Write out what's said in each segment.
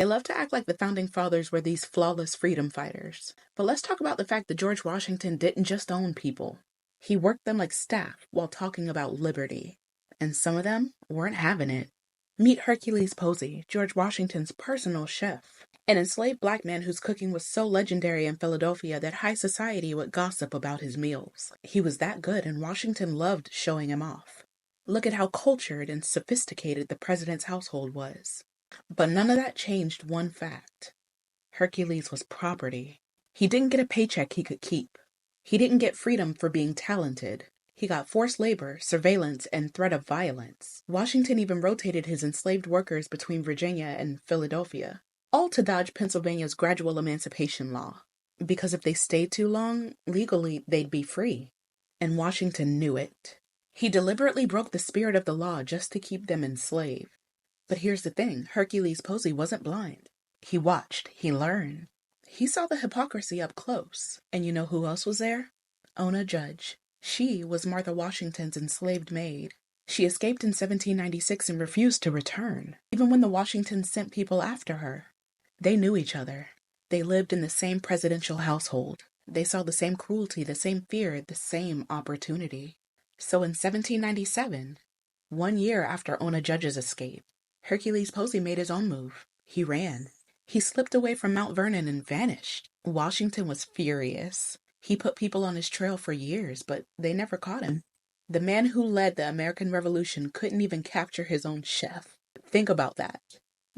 They love to act like the founding fathers were these flawless freedom fighters. But let's talk about the fact that George Washington didn't just own people. He worked them like staff while talking about liberty. And some of them weren't having it. Meet Hercules Posey, George Washington's personal chef. An enslaved black man whose cooking was so legendary in Philadelphia that high society would gossip about his meals. He was that good, and Washington loved showing him off. Look at how cultured and sophisticated the president's household was. But none of that changed one fact. Hercules was property. He didn't get a paycheck he could keep. He didn't get freedom for being talented. He got forced labor, surveillance, and threat of violence. Washington even rotated his enslaved workers between Virginia and Philadelphia, all to dodge Pennsylvania's gradual emancipation law. Because if they stayed too long, legally, they'd be free. And Washington knew it. He deliberately broke the spirit of the law just to keep them enslaved. But here's the thing, Hercules Posey wasn't blind. He watched, he learned. He saw the hypocrisy up close. And you know who else was there? Ona Judge. She was Martha Washington's enslaved maid. She escaped in 1796 and refused to return, even when the Washingtons sent people after her. They knew each other. They lived in the same presidential household. They saw the same cruelty, the same fear, the same opportunity. So in 1797, 1 year after Ona Judge's escape, Hercules Posey made his own move. He ran. He slipped away from Mount Vernon and vanished. Washington was furious. He put people on his trail for years, but they never caught him. The man who led the American Revolution couldn't even capture his own chef. Think about that.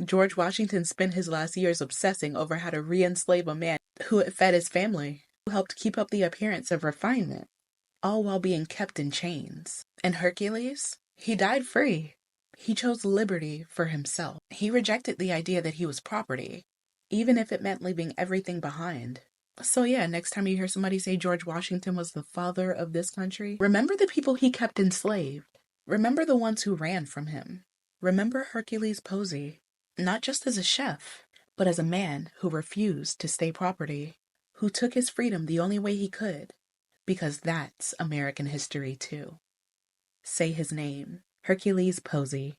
George Washington spent his last years obsessing over how to re-enslave a man who had fed his family, who helped keep up the appearance of refinement, all while being kept in chains. And Hercules? He died free. He chose liberty for himself. He rejected the idea that he was property, even if it meant leaving everything behind. So yeah, next time you hear somebody say George Washington was the father of this country, remember the people he kept enslaved. Remember the ones who ran from him. Remember Hercules Posey, not just as a chef, but as a man who refused to stay property, who took his freedom the only way he could, because that's American history too. Say his name, Hercules Posey.